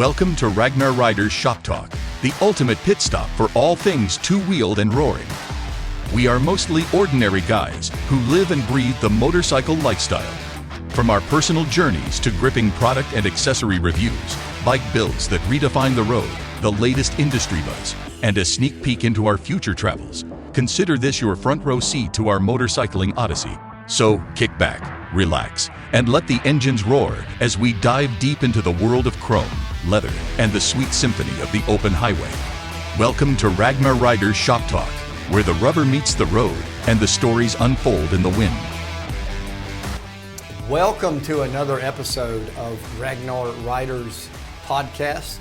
Welcome to Ragnar Riders Shop Talk, the ultimate pit stop for all things two-wheeled and roaring. We are mostly ordinary guys who live and breathe the motorcycle lifestyle. From our personal journeys to gripping product and accessory reviews, bike builds that redefine the road, the latest industry buzz, and a sneak peek into our future travels, consider this your front row seat to our motorcycling odyssey. So kick back, relax, and let the engines roar as we dive deep into the world of chrome, leather, and the sweet symphony of the open highway. Welcome to Ragnar Riders Shop Talk, where the rubber meets the road and the stories unfold in the wind. Welcome to another episode of Ragnar Riders Podcast,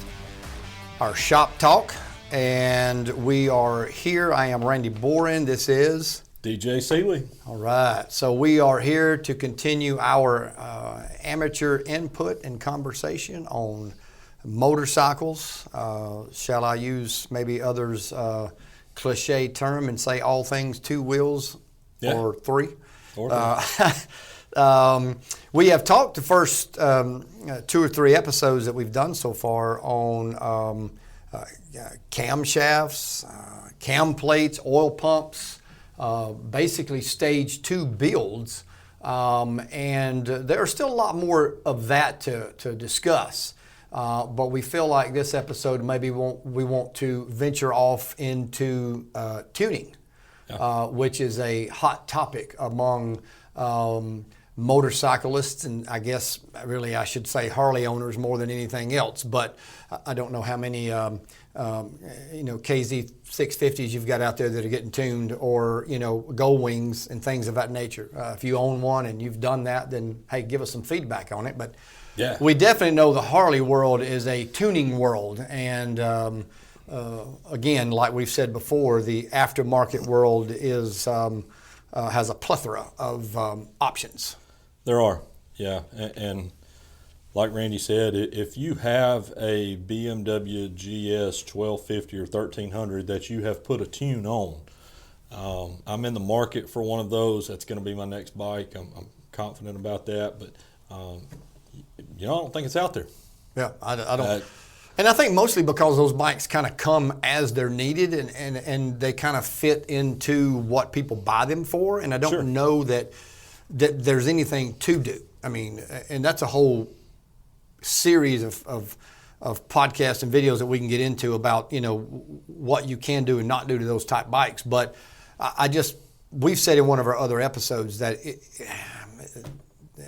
our Shop Talk, and we are here. I am Randy Boren. This is DJ Seeley. All right, so we are here to continue our amateur input and conversation on motorcycles. Shall I use maybe others' cliche term and say all things two wheels or three? We have talked the first 2 or 3 episodes that we've done so far on camshafts, cam plates, oil pumps, basically stage 2 builds, and there's still a lot more of that to discuss. But we feel like this episode maybe we want to venture off into tuning, which is a hot topic among motorcyclists, and I guess really I should say Harley owners more than anything else. But I don't know how many KZ 650s you've got out there that are getting tuned, or Gold Wings and things of that nature. If you own one and you've done that, then hey, give us some feedback on it. But yeah, we definitely know the Harley world is a tuning world, and again, like we've said before, the aftermarket world is has a plethora of options. There are, yeah, and like Randy said, if you have a BMW GS 1250 or 1300 that you have put a tune on, I'm in the market for one of those. That's going to be my next bike. I'm confident about that, but I don't think it's out there. Yeah, I don't. And I think mostly because those bikes kind of come as they're needed, and they kind of fit into what people buy them for. And I don't know that there's anything to do. I mean, and that's a whole series of podcasts and videos that we can get into about, what you can do and not do to those type bikes. But we've said in one of our other episodes that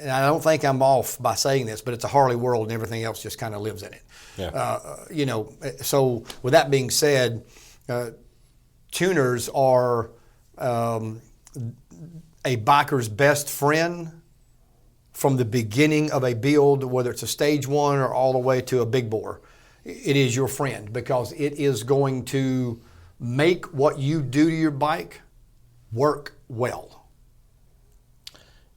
and I don't think I'm off by saying this, but it's a Harley world and everything else just kind of lives in it. Yeah. So with that being said, tuners are a biker's best friend from the beginning of a build, whether it's a stage 1 or all the way to a big bore. It is your friend because it is going to make what you do to your bike work well.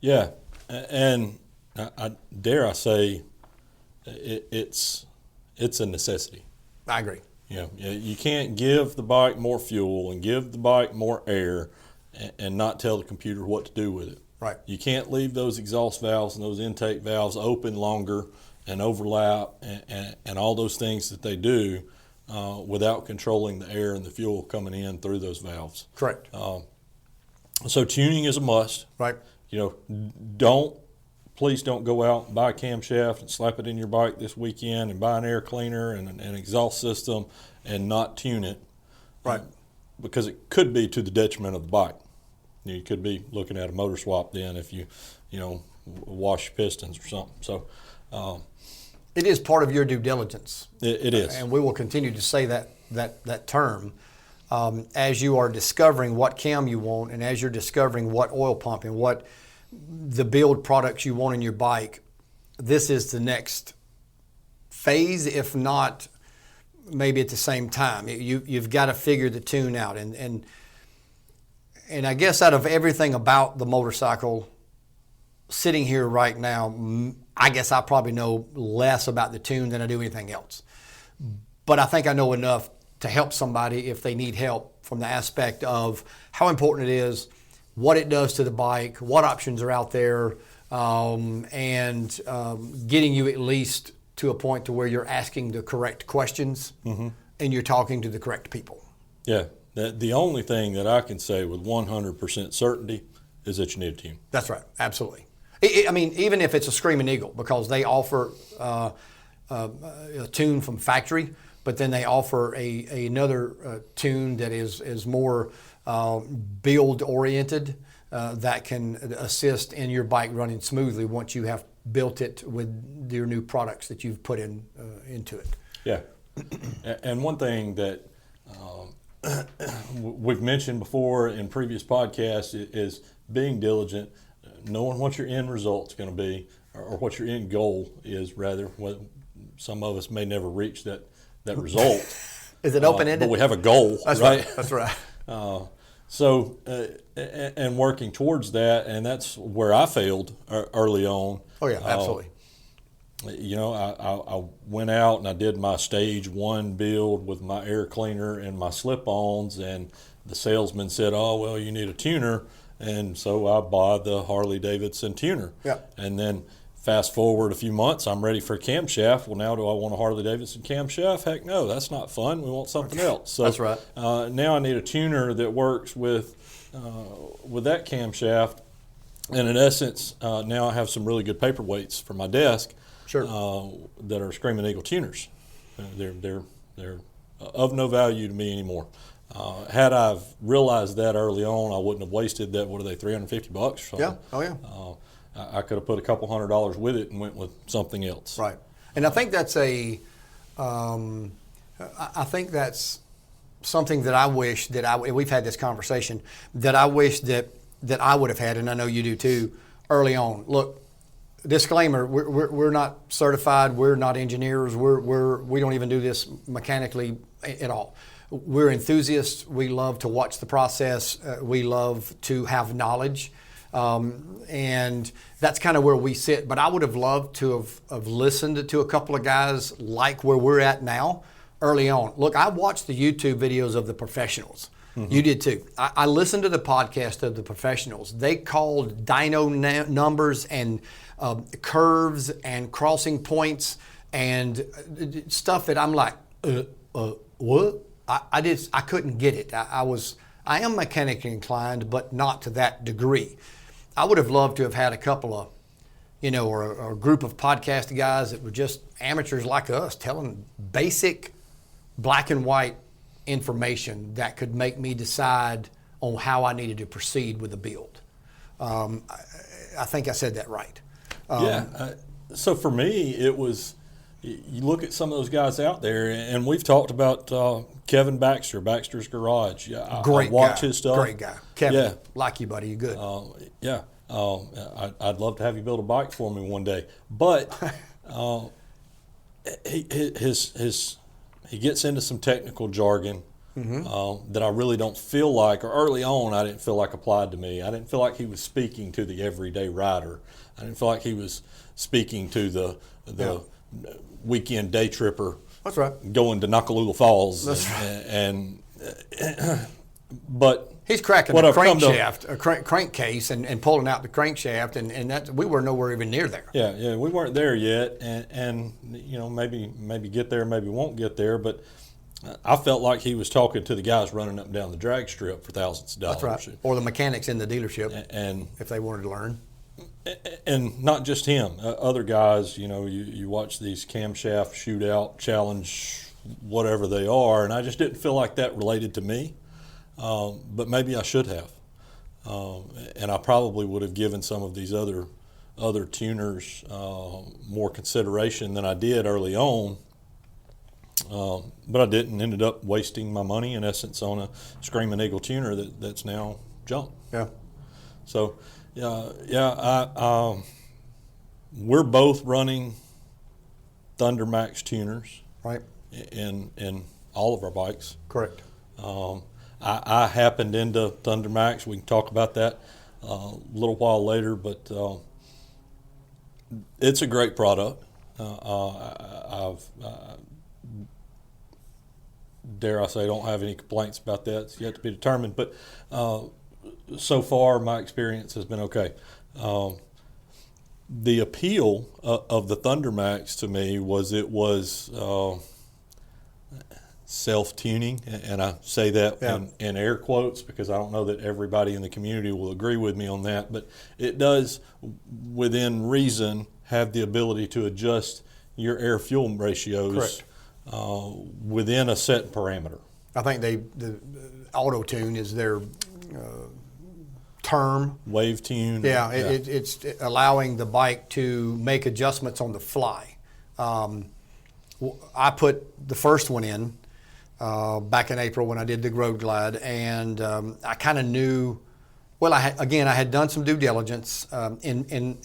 Yeah. And I dare I say it's a necessity. I agree. You can't give the bike more fuel and give the bike more air and not tell the computer what to do with it. Right. You can't leave those exhaust valves and those intake valves open longer and overlap and all those things that they do without controlling the air and the fuel coming in through those valves. Correct. So tuning is a must. Right. Please don't go out and buy a camshaft and slap it in your bike this weekend and buy an air cleaner and an exhaust system and not tune it. Right. Because it could be to the detriment of the bike. You could be looking at a motor swap then if you wash your pistons or something. So it is part of your due diligence. It is. And we will continue to say that term. As you are discovering what cam you want, and as you're discovering what oil pump and what the build products you want in your bike, this is the next phase, if not maybe at the same time. You've got to figure the tune out. And I guess out of everything about the motorcycle, sitting here right now, I guess I probably know less about the tune than I do anything else. But I think I know enough to help somebody if they need help from the aspect of how important it is, what it does to the bike, what options are out there, and getting you at least to a point to where you're asking the correct questions and you're talking to the correct people. Yeah. The only thing that I can say with 100% certainty is that you need a tune. That's right. Absolutely. I mean, even if it's a Screaming Eagle, because they offer a tune from factory, but then they offer another tune that is more build oriented that can assist in your bike running smoothly once you have built it with your new products that you've put into it. Yeah. And one thing that we've mentioned before in previous podcasts is being diligent, knowing what your end result's going to be, or what your end goal is, rather. Some of us may never reach that result. Is it open-ended? But we have a goal, That's right? That's right. So, and working towards that, and that's where I failed early on. Oh, yeah, absolutely. You know, I went out and I did my stage 1 build with my air cleaner and my slip-ons, and the salesman said, "Oh, well, you need a tuner," and so I bought the Harley Davidson tuner. Yeah. And then fast forward a few months, I'm ready for a camshaft. Well, now do I want a Harley Davidson camshaft? Heck no, that's not fun. We want something else. So that's right. Now I need a tuner that works with that camshaft. And in essence, now I have some really good paperweights for my desk. Sure. That are Screaming Eagle tuners. They're of no value to me anymore. Had I realized that early on, I wouldn't have wasted that. What are they, $350 or something? Yeah. Oh yeah. I could have put a couple $100 with it and went with something else. Right. And I think that's I think that's something that I wish that we've had this conversation, that I wish that I would have had, and I know you do too, early on. Look, disclaimer: we're not certified. We're not engineers. We don't even do this mechanically at all. We're enthusiasts. We love to watch the process. We love to have knowledge, and that's kind of where we sit. But I would have loved to have listened to a couple of guys like where we're at now early on. Look, I watched the YouTube videos of the professionals. Mm-hmm. You did too. I listened to the podcast of the professionals. They called dyno numbers and curves and crossing points and stuff that I'm like, what? I couldn't get it. I am mechanically inclined, but not to that degree. I would have loved to have had a couple of, or a group of podcast guys that were just amateurs like us, telling basic black and white information that could make me decide on how I needed to proceed with the build. I think I said that right. So for me, it was, you look at some of those guys out there, and we've talked about Kevin Baxter, Baxter's Garage. Yeah, Great I watch guy. his stuff. Great guy. Kevin, yeah. like you, buddy. You're good. I'd love to have you build a bike for me one day. But he gets into some technical jargon that I really don't feel like, or early on I didn't feel like applied to me. I didn't feel like he was speaking to the everyday rider. I didn't feel like he was speaking to the weekend day tripper. That's right. Going to Nakalula Falls. That's right. But he's cracking a crankshaft, a crankcase, and pulling out the crankshaft, and that we were nowhere even near there. Yeah, we weren't there yet, and maybe get there, maybe won't get there, but I felt like he was talking to the guys running up and down the drag strip for thousands of dollars. That's right. Or the mechanics in the dealership, and if they wanted to learn. And not just him, other guys. You watch these camshaft shootout challenge, whatever they are, and I just didn't feel like that related to me. But maybe I should have, and I probably would have given some of these other tuners more consideration than I did early on. But I didn't. Ended up wasting my money in essence on a Screaming Eagle tuner that's now junk. Yeah. So we're both running Thunder Max tuners, right? In all of our bikes. Correct. I happened into Thunder Max. We can talk about that a little while later, but it's a great product. Dare I say, don't have any complaints about that. It's yet to be determined, but so far my experience has been okay. the appeal of the Thunder Max to me was it was self-tuning, and I say that in air quotes because I don't know that everybody in the community will agree with me on that, but it does, within reason, have the ability to adjust your air-fuel ratios within a set parameter. I think the auto-tune is their term. Wave tune. Yeah, it's allowing the bike to make adjustments on the fly. I put the first one in back in April when I did the Road Glide, and I kind of knew. Well, I had done some due diligence. In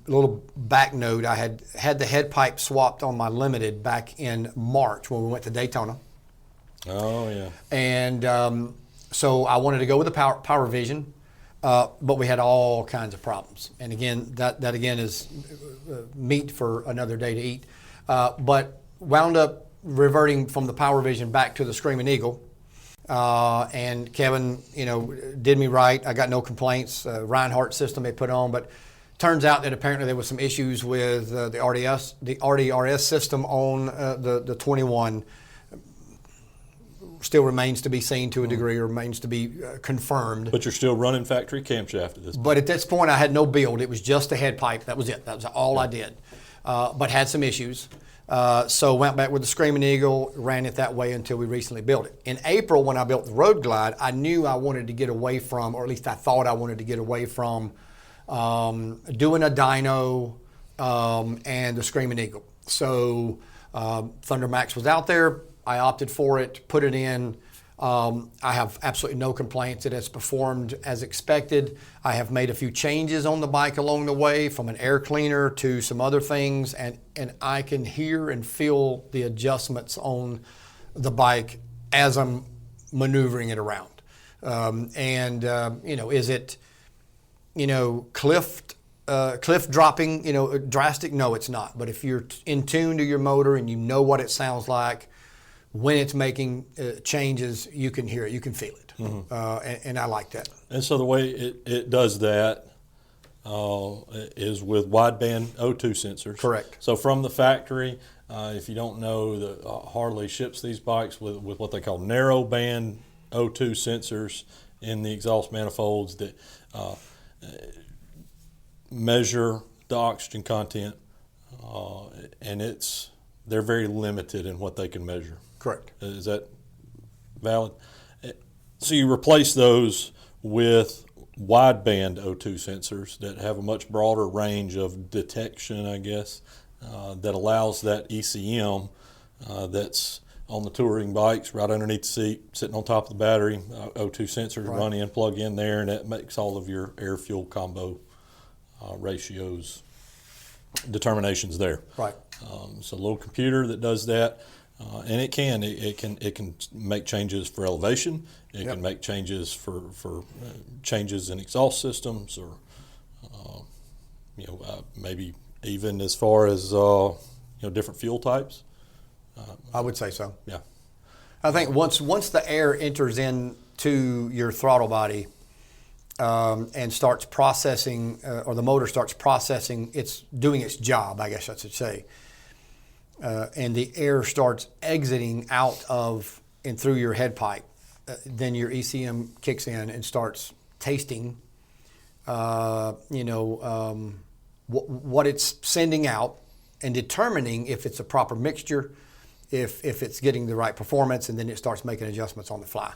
a little back note, I had the head pipe swapped on my Limited back in March when we went to Daytona. Oh yeah. And so I wanted to go with the Power Vision. But we had all kinds of problems, and again, that again is meat for another day to eat. But wound up reverting from the Power Vision back to the Screaming Eagle, and Kevin, did me right. I got no complaints. Reinhardt system they put on, but turns out that apparently there was some issues with the RDRS system on the 21. Still remains to be seen to a degree, or remains to be confirmed. But you're still running factory camshaft at this point. But at this point, I had no build. It was just a head pipe. That was it. That was all I did. But had some issues. So went back with the Screaming Eagle, ran it that way until we recently built it. In April, when I built the Road Glide, I knew I wanted to get away from, or at least I thought I wanted to get away from, doing a dyno and the Screaming Eagle. So Thunder Max was out there. I opted for it, put it in. I have absolutely no complaints. It has performed as expected. I have made a few changes on the bike along the way, from an air cleaner to some other things, and I can hear and feel the adjustments on the bike as I'm maneuvering it around. Is it, cliff dropping, drastic? No, it's not. But if you're in tune to your motor and you know what it sounds like, when it's making changes, you can hear it, you can feel it, and I like that. And so the way it does that is with wideband O2 sensors. Correct. So from the factory, if you don't know, Harley ships these bikes with what they call narrow band O2 sensors in the exhaust manifolds that measure the oxygen content, and they're very limited in what they can measure. Correct. Is that valid? So you replace those with wideband O2 sensors that have a much broader range of detection, I guess, that allows that ECM that's on the touring bikes right underneath the seat, sitting on top of the battery, O2 sensors run in, plug in there, and that makes all of your air-fuel combo ratios determinations there. Right. So a little computer that does that. And it can make changes for elevation. It can make changes for changes in exhaust systems, or maybe even as far as different fuel types. I would say so. Yeah. I think once the air enters into your throttle body and starts processing, or the motor starts processing, it's doing its job, I guess I should say. And the air starts exiting out of and through your head pipe, then your ECM kicks in and starts tasting, what it's sending out, and determining if it's a proper mixture, if it's getting the right performance, and then it starts making adjustments on the fly.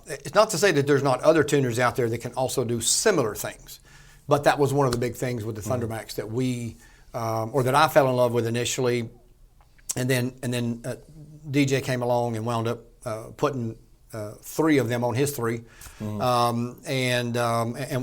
It's not to say that there's not other tuners out there that can also do similar things, but that was one of the big things with the Thunder Max that that I fell in love with initially. And then DJ came along and wound up putting 3 of them on his 3, and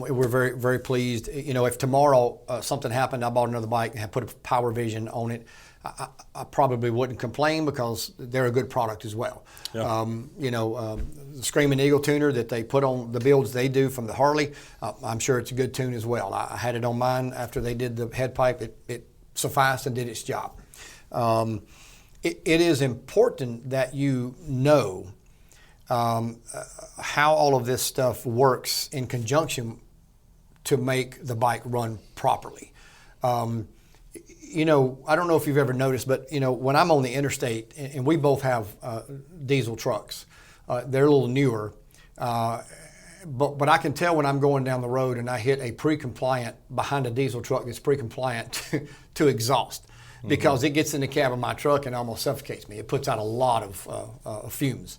we're very, very pleased. If tomorrow something happened, I bought another bike and had put a Power Vision on it, I probably wouldn't complain, because they're a good product as well. Yeah. The Screaming Eagle tuner that they put on the builds they do from the Harley, I'm sure it's a good tune as well. I had it on mine after they did the head pipe. It sufficed and did its job. It is important that you know how all of this stuff works in conjunction to make the bike run properly. You know, I don't know if you've ever noticed, but you know, when I'm on the interstate, and we both have diesel trucks, they're a little newer, but I can tell when I'm going down the road and I hit a pre-compliant behind a diesel truck that's pre-compliant to exhaust, because it gets in the cab of my truck and almost suffocates me. It puts out a lot of fumes.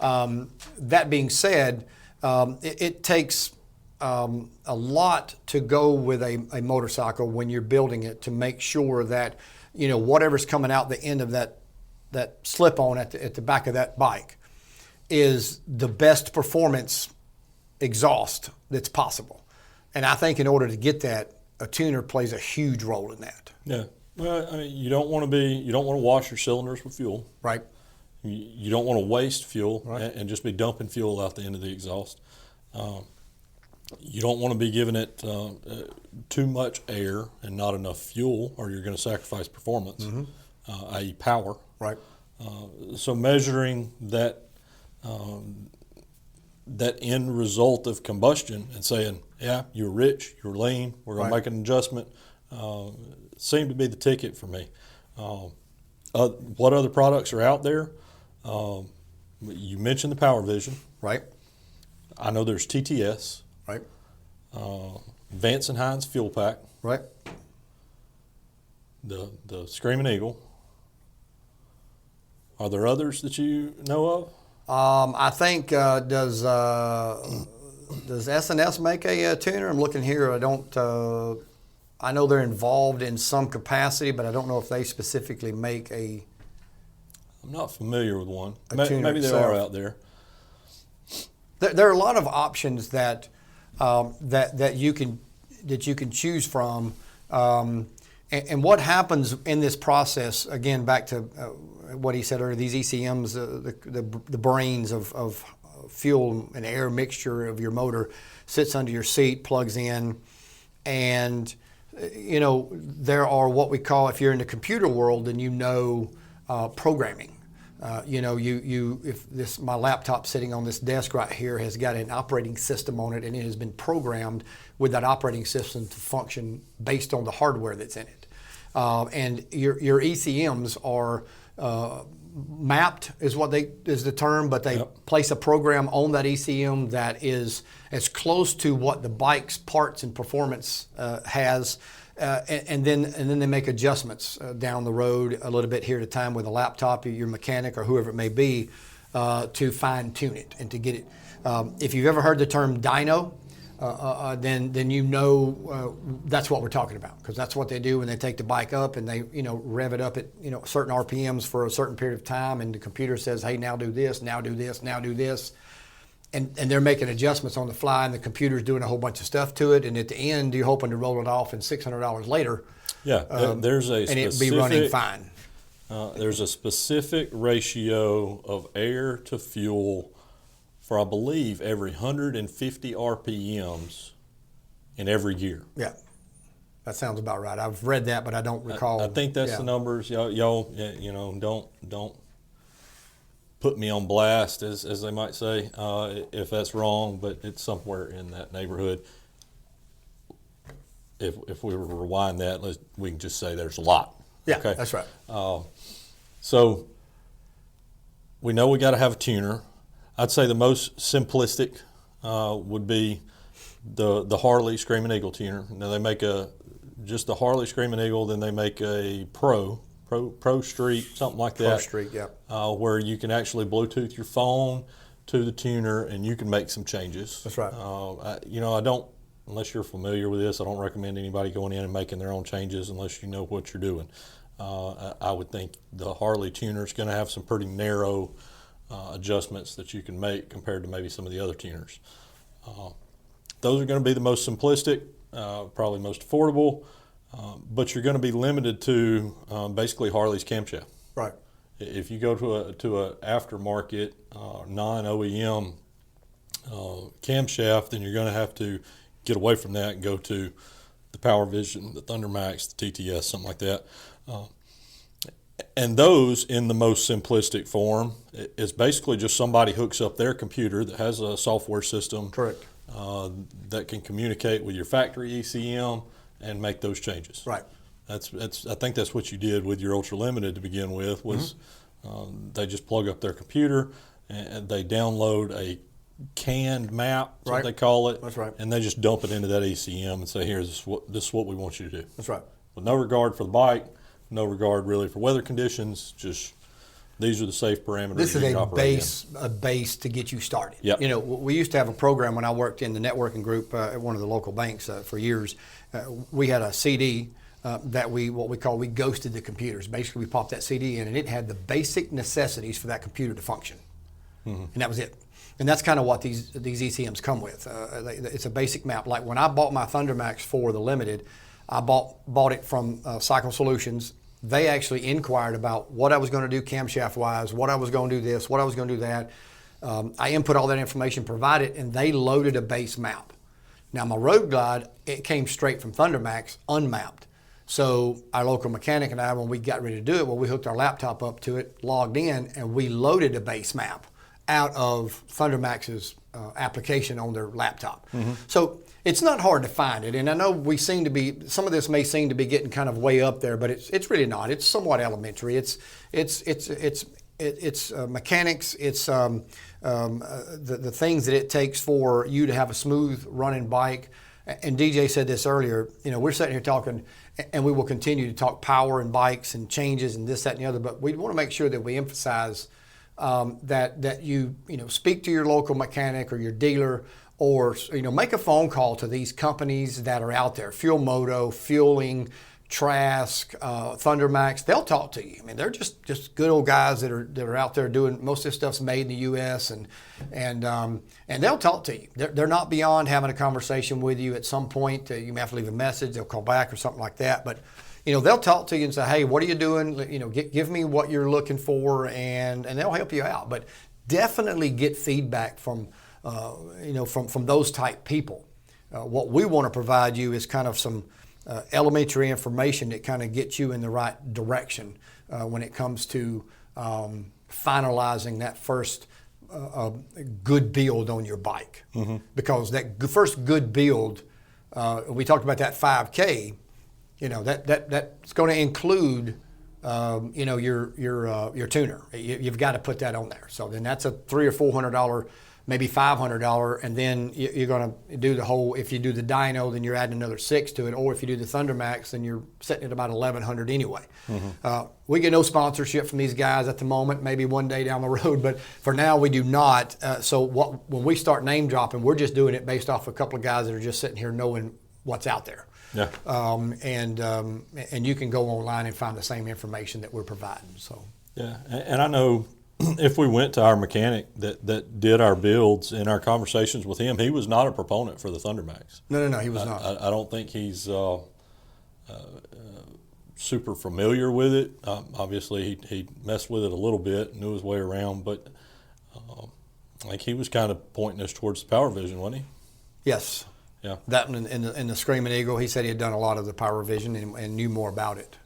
That being said, it takes a lot to go with a motorcycle when you're building it to make sure that, you know, whatever's coming out the end of that slip-on at the back of that bike is the best performance exhaust that's possible. And I think in order to get that, a tuner plays a huge role in that. Yeah. Well, I mean, you don't want to wash your cylinders with fuel. Right. You don't want to waste fuel, right, and just be dumping fuel out the end of the exhaust. You don't want to be giving it too much air and not enough fuel, or you're going to sacrifice performance, i.e. power. Right. So measuring that that end result of combustion and saying, yeah, you're rich, you're lean, we're going to make an adjustment, seemed to be the ticket for me. What other products are out there? You mentioned the Power Vision. Right. I know there's TTS. Right. Vance and Hines Fuel Pack. Right. The Screaming Eagle. Are there others that you know of? I think does S&S make a tuner? I'm looking here. I don't. I know they're involved in some capacity, but I don't know if they specifically make a. I'm not familiar with one. Tuner Maybe they itself. are out there. There are a lot of options that that you can choose from, and what happens in this process? Again, back to what he said earlier. These ECMs, the brains of fuel and air mixture of your motor, sits under your seat, plugs in, and you know there are what we call, if you're in the computer world, then you know programming. You know, if my laptop sitting on this desk right here has got an operating system on it, and it has been programmed with that operating system to function based on the hardware that's in it. And your ECMs are mapped is the term, but they place a program on that ECM that is as close to what the bike's parts and performance has. And then they make adjustments down the road a little bit here at a time with a laptop, your mechanic or whoever it may be, to fine tune it and to get it. If you've ever heard the term dyno, then you know that's what we're talking about, because that's what they do when they take the bike up and they rev it up at certain RPMs for a certain period of time, and the computer says, hey, now do this, now do this, now do this. And they're making adjustments on the fly, and the computer's doing a whole bunch of stuff to it. And at the end, you're hoping to roll it off, and $600 later, there's a and it'd be running fine. There's a specific ratio of air to fuel for, I believe, every 150 RPMs in every gear. Yeah, that sounds about right. I've read that, but I don't recall. I think that's the numbers. Y'all, don't put me on blast, as they might say, if that's wrong, but it's somewhere in that neighborhood. If we were to rewind that, we can just say there's a lot. Yeah, okay? That's right. So we know we got to have a tuner. I'd say the most simplistic would be the Harley Screaming Eagle tuner. Now they make just the Harley Screaming Eagle, then they make a Pro Street, something like that. Pro Street, yeah. Where you can actually Bluetooth your phone to the tuner and you can make some changes. That's right. I don't, unless you're familiar with this, I don't recommend anybody going in and making their own changes unless you know what you're doing. I would think the Harley tuner is going to have some pretty narrow adjustments that you can make compared to maybe some of the other tuners. Those are going to be the most simplistic, probably most affordable. But you're going to be limited to basically Harley's camshaft. Right. If you go to a aftermarket non-OEM camshaft, then you're going to have to get away from that and go to the Power Vision, the Thunder Max, the TTS, something like that. And those, in the most simplistic form, is basically just somebody hooks up their computer that has a software system. Correct. That can communicate with your factory ECM and make those changes. Right. I think that's what you did with your Ultra Limited to begin with. Was they just plug up their computer and they download a canned map, that's what they call it. That's right. And they just dump it into that ECM and say, "Here, this is what we want you to do." That's right. With no regard for the bike, no regard really for weather conditions, just these are the safe parameters. This is you can operate in. a base to get you started. Yep. You know, we used to have a program when I worked in the networking group at one of the local banks for years. We had a CD that we ghosted the computers. Basically, we popped that CD in, and it had the basic necessities for that computer to function, and that was it. And that's kind of what these ECMs come with. It's a basic map. Like when I bought my ThunderMax 4, the Limited, I bought it from Cycle Solutions. They actually inquired about what I was going to do camshaft-wise, what I was going to do this, what I was going to do that. I input all that information, provided, and they loaded a base map. Now, my Road Glide, it came straight from ThunderMax, unmapped. So our local mechanic and I, when we got ready to do it, we hooked our laptop up to it, logged in, and we loaded a base map out of ThunderMax's application on their laptop. So it's not hard to find it, and I know we seem to be, some of this may seem to be getting kind of way up there, but it's really not. It's somewhat elementary. It's mechanics. It's the things that it takes for you to have a smooth running bike. And DJ said this earlier. You know, we're sitting here talking, and we will continue to talk power and bikes and changes and this, that, and the other. But we want to make sure that we emphasize that you speak to your local mechanic or your dealer, or make a phone call to these companies that are out there, Fuel Moto, Fueling, Trask, ThunderMax. They'll talk to you. I mean, they're just good old guys that are out there doing, most of this stuff's made in the U.S. and they'll talk to you. They're not beyond having a conversation with you. At some point, you may have to leave a message. They'll call back or something like that. But they'll talk to you and say, "Hey, what are you doing? Give me what you're looking for," and they'll help you out. But definitely get feedback from those type people. What we want to provide you is kind of some elementary information that kind of gets you in the right direction when it comes to finalizing that first good build on your bike. Because that first good build, we talked about that 5K. That's going to include your tuner. You've got to put that on there. So then that's a $300 or $400, maybe $500, and then you're going to do the whole. If you do the dyno, then you're adding another $600 to it. Or if you do the ThunderMax, then you're setting it about $1,100 anyway. We get no sponsorship from these guys at the moment. Maybe one day down the road, but for now we do not. So when we start name dropping, we're just doing it based off a couple of guys that are just sitting here knowing what's out there. Yeah. And you can go online and find the same information that we're providing. So. Yeah, and I know if we went to our mechanic that did our builds, in our conversations with him, he was not a proponent for the ThunderMax. No, he was not. I don't think he's super familiar with it. Obviously, he messed with it a little bit, knew his way around, but I think he was kind of pointing us towards the Power Vision, wasn't he? Yes. Yeah. That one in the Screaming Eagle, he said he had done a lot of the Power Vision and knew more about it.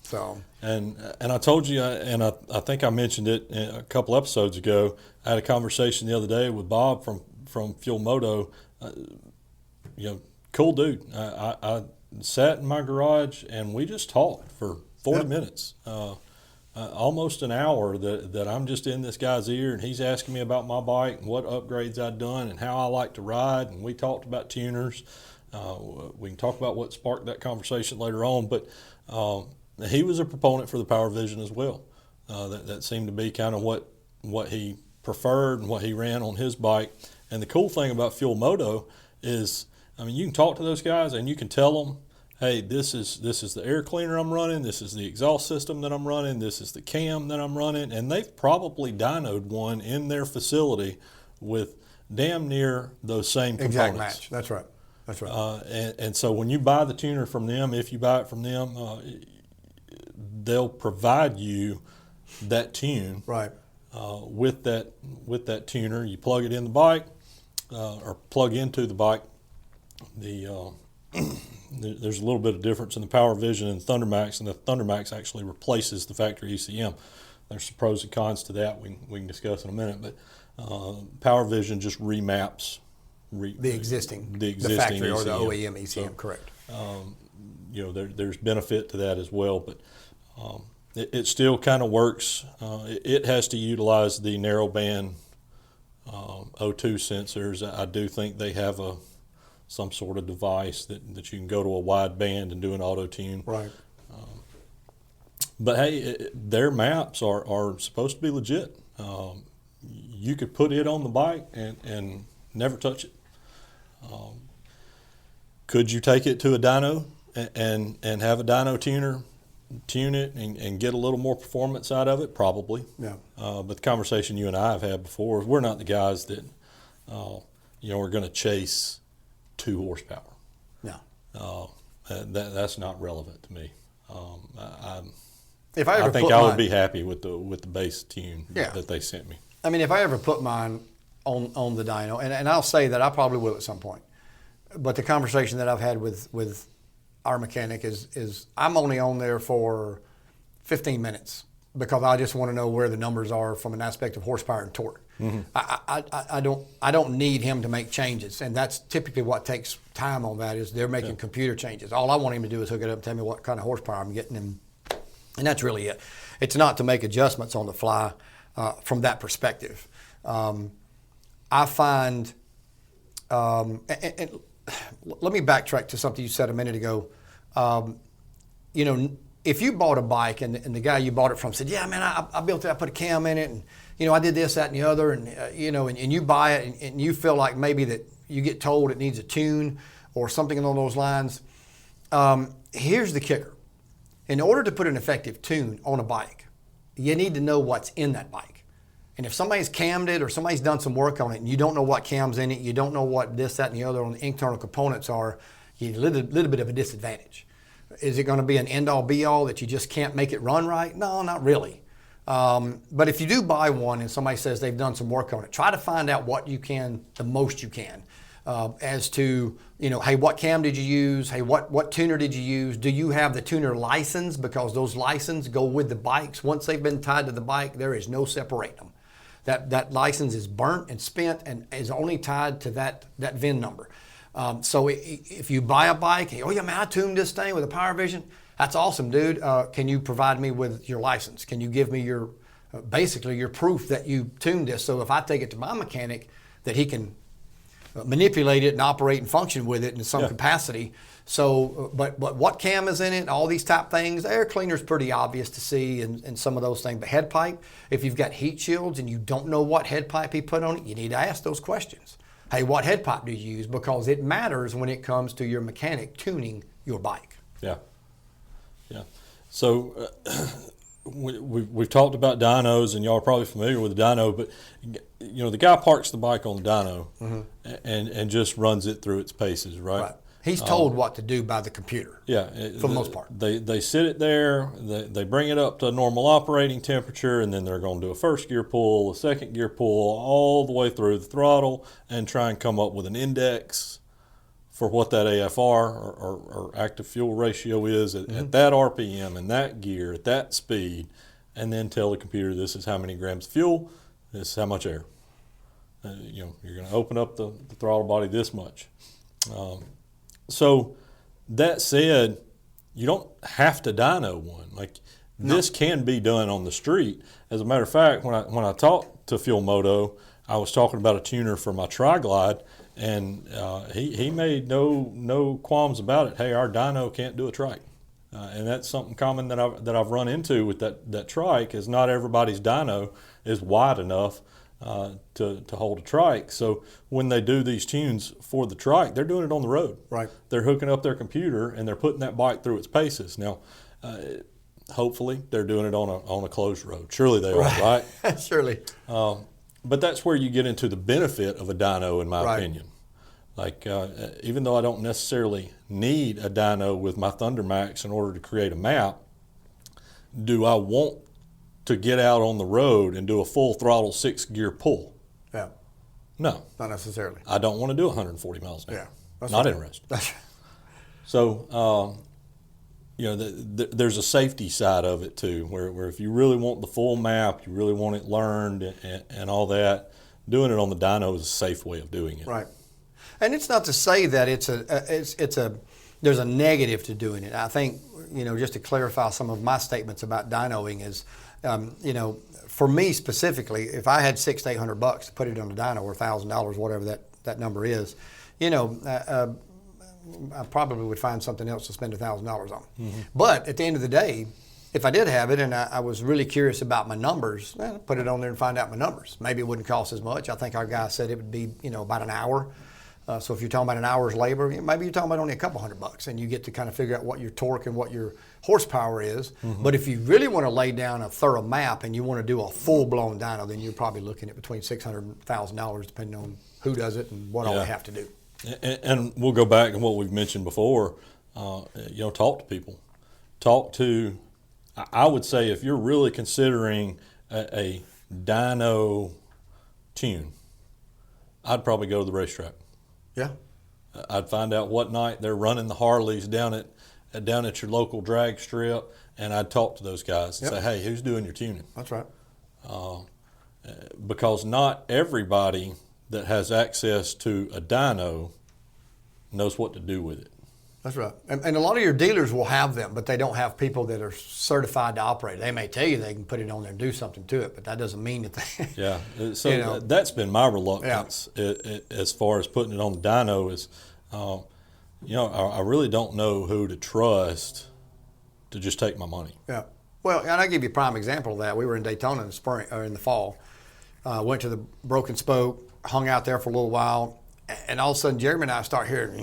So. And I told you, and I think I mentioned it a couple episodes ago. I had a conversation the other day with Bob from Fuel Moto. Cool dude. I sat in my garage and we just talked for 40 minutes. Almost an hour that I'm just in this guy's ear, and he's asking me about my bike and what upgrades I'd done and how I like to ride, and we talked about tuners. We can talk about what sparked that conversation later on, but he was a proponent for the Power Vision as well. That seemed to be kind of what he preferred and what he ran on his bike. And the cool thing about Fuel Moto is, you can talk to those guys and you can tell them, hey, this is the air cleaner I'm running, this is the exhaust system that I'm running, this is the cam that I'm running, and they've probably dynoed one in their facility with damn near those same components. Exact match. That's right. And so when you buy the tuner from them, if you buy it from them, they'll provide you that tune. Right. With that tuner. You plug it in the bike, or plug into the bike. There's a little bit of difference in the Power Vision and the ThunderMax actually replaces the factory ECM. There's some pros and cons to that we can discuss in a minute, but Power Vision just remaps the existing the factory ECM. or the OEM ECM, correct. there's benefit to that as well. But it still kind of works. It has to utilize the narrowband O2 sensors. I do think they have some sort of device that you can go to a wide band and do an auto tune. Right. But hey, their maps are supposed to be legit. You could put it on the bike and never touch it. Could you take it to a dyno and have a dyno tuner tune it and get a little more performance out of it? Probably. Yeah. But the conversation you and I have had before is we're not the guys that are going to chase 2 horsepower. No. That's not relevant to me. If I ever think I would be happy with the base tune that they sent me. I mean, if I ever put mine on the dyno, and I'll say that I probably will at some point, but the conversation that I've had with our mechanic is I'm only on there for 15 minutes because I just want to know where the numbers are from an aspect of horsepower and torque. Mm-hmm. I don't need him to make changes, and that's typically what takes time on that is they're making computer changes. All I want him to do is hook it up and tell me what kind of horsepower I'm getting, and that's really it. It's not to make adjustments on the fly from that perspective. I find, and let me backtrack to something you said a minute ago. If you bought a bike and the guy you bought it from said, yeah, man, I built it, I put a cam in it, and, I did this, that, and the other, and, and you buy it and you feel like maybe that you get told it needs a tune or something along those lines, here's the kicker. In order to put an effective tune on a bike, you need to know what's in that bike. And if somebody's cammed it or somebody's done some work on it and you don't know what cam's in it, you don't know what this, that, and the other on the internal components are, you have a little bit of a disadvantage. Is it going to be an end-all, be-all that you just can't make it run right? No, not really. But if you do buy one and somebody says they've done some work on it, try to find out what you can, the most you can, as to, hey, what cam did you use? Hey, what tuner did you use? Do you have the tuner license? Because those licenses go with the bikes. Once they've been tied to the bike, there is no separating them. That license is burnt and spent and is only tied to that VIN number. So if you buy a bike, oh yeah, man, I tuned this thing with a Power Vision. That's awesome, dude. Can you provide me with your license? Can you give me basically your proof that you tuned this? So if I take it to my mechanic, that he can manipulate it and operate and function with it in some capacity. So, but what cam is in it, all these type things, air cleaner's pretty obvious to see and some of those things. But head pipe, if you've got heat shields and you don't know what head pipe he put on it, you need to ask those questions. Hey, what head pipe do you use? Because it matters when it comes to your mechanic tuning your bike. Yeah. So we've talked about dynos, and y'all are probably familiar with the dyno, but the guy parks the bike on the dyno and just runs it through its paces, right? He's told what to do by the computer. Yeah, for the most part. They sit it there, they bring it up to normal operating temperature, and then they're going to do a first gear pull, a second gear pull, all the way through the throttle, and try and come up with an index for what that AFR or active fuel ratio is at that RPM and that gear at that speed, and then tell the computer this is how many grams of fuel, this is how much air. You're going to open up the throttle body this much. So that said, you don't have to dyno one. This can be done on the street. As a matter of fact, when I talked to Fuel Moto, I was talking about a tuner for my Tri-Glide, and he made no qualms about it. Hey, our dyno can't do a trike, and that's something common that I've run into with that trike. Is not everybody's dyno is wide enough to hold a trike. So when they do these tunes for the trike, they're doing it on the road. Right. They're hooking up their computer and they're putting that bike through its paces. Now, hopefully they're doing it on a closed road. Surely they are, right? Surely. But that's where you get into the benefit of a dyno, in my opinion. Even though I don't necessarily need a dyno with my Thunder Max in order to create a map, do I want to get out on the road and do a full throttle 6-gear pull? Yeah. No. Not necessarily. I don't want to do 140 miles an hour. Yeah. That's not interested. So, there's a safety side of it too, where if you really want the full map, you really want it learned and all that, doing it on the dyno is a safe way of doing it. Right. And it's not to say that it's there's a negative to doing it. I think, just to clarify some of my statements about dynoing is, for me specifically, if I had $600 to $800 to put it on a dyno, or $1,000, whatever that number is, I probably would find something else to spend $1,000 on. Mm-hmm. But at the end of the day, if I did have it and I was really curious about my numbers, put it on there and find out my numbers. Maybe it wouldn't cost as much. I think our guy said it would be, about an hour. So if you're talking about an hour's labor, maybe you're talking about only a couple $100, and you get to kind of figure out what your torque and what your horsepower is. Mm-hmm. But if you really want to lay down a thorough map and you want to do a full-blown dyno, then you're probably looking at between $600 and $1,000, depending on who does it and what all they have to do. And we'll go back to what we've mentioned before. Talk to people. Talk to. I would say if you're really considering a dyno tune, I'd probably go to the racetrack. Yeah. I'd find out what night they're running the Harleys down at your local drag strip, and I'd talk to those guys and say, hey, who's doing your tuning? That's right. Because not everybody that has access to a dyno knows what to do with it. That's right. And a lot of your dealers will have them, but they don't have people that are certified to operate. They may tell you they can put it on there and do something to it, but that doesn't mean that they... Yeah. So that's been my reluctance as far as putting it on the dyno is, I really don't know who to trust to just take my money. Yeah. Well, and I'll give you a prime example of that. We were in Daytona in the spring, or in the fall. Went to the Broken Spoke, hung out there for a little while, and all of a sudden Jeremy and I start hearing,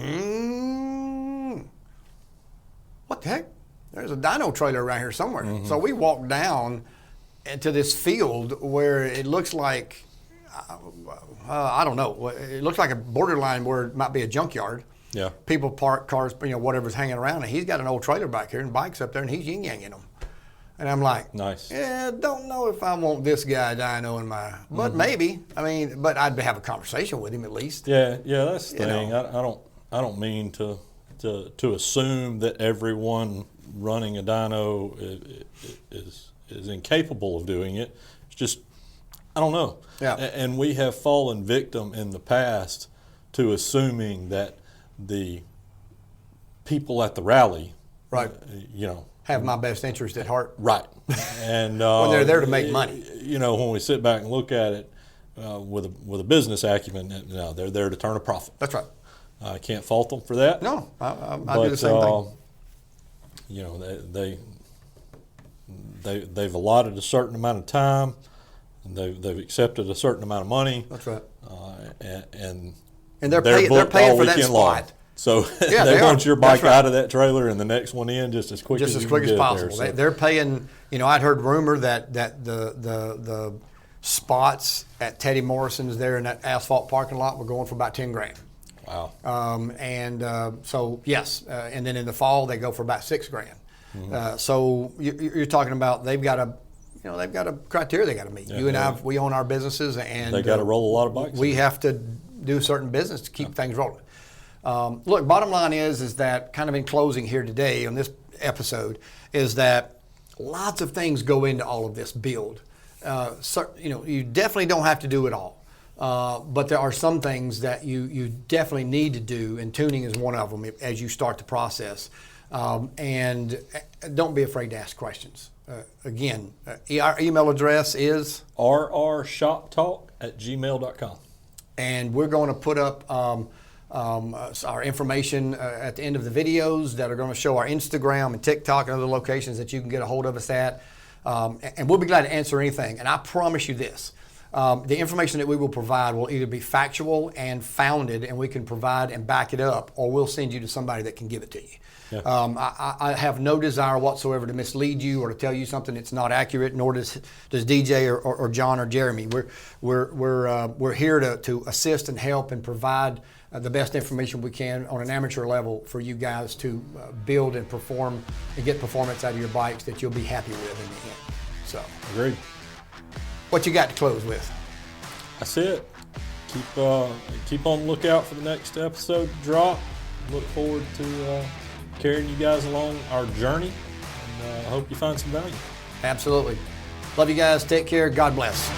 what the heck? There's a dyno trailer around here somewhere. Mm-hmm. So we walked down into this field where it looks like, I don't know, it looks like a borderline where it might be a junkyard. Yeah. People park cars, whatever's hanging around, and he's got an old trailer back here and bikes up there, and he's yin-yanging them. And I'm like, nice. Yeah, don't know if I want this guy dyno in my, but maybe. But I'd have a conversation with him at least. Yeah, that's the thing. I don't mean to assume that everyone running a dyno is incapable of doing it. It's just, I don't know. Yeah. And we have fallen victim in the past to assuming that the people at the rally, right, have my best interest at heart. Right. And when they're there to make money. When we sit back and look at it with a business acumen, they're there to turn a profit. That's right. I can't fault them for that. No, I do the same thing. They've allotted a certain amount of time, and they've accepted a certain amount of money. That's right. And they're paying for that spot. Long. So they want your bike out of that trailer and the next one in just as quick as possible. There, so. They're paying. I'd heard rumor that the spots at Teddy Morrison's there in that asphalt parking lot were going for about $10,000. Wow. So yes, and then in the fall they go for about $6,000. Mm-hmm. So you're talking about they've got a criteria they got to meet. You and I, we own our businesses, and they got to roll a lot of bikes. We have to do certain business to keep things rolling. Look, bottom line is that kind of in closing here today on this episode is that lots of things go into all of this build. You definitely don't have to do it all. But there are some things that you definitely need to do, and tuning is one of them as you start the process. And don't be afraid to ask questions. Again, our email address is rrshoptalk@gmail.com. And we're going to put up our information at the end of the videos that are going to show our Instagram and TikTok and other locations that you can get a hold of us at. And we'll be glad to answer anything. And I promise you this. The information that we will provide will either be factual and founded, and we can provide and back it up, or we'll send you to somebody that can give it to you. Yeah. I have no desire whatsoever to mislead you or to tell you something that's not accurate, nor does DJ or John or Jeremy. We're here to assist and help and provide the best information we can on an amateur level for you guys to build and perform and get performance out of your bikes that you'll be happy with in the end. So, agreed. What you got to close with? That's it. Keep on the lookout for the next episode to drop. Look forward to carrying you guys along our journey, and I hope you find some value. Absolutely. Love you guys. Take care. God bless.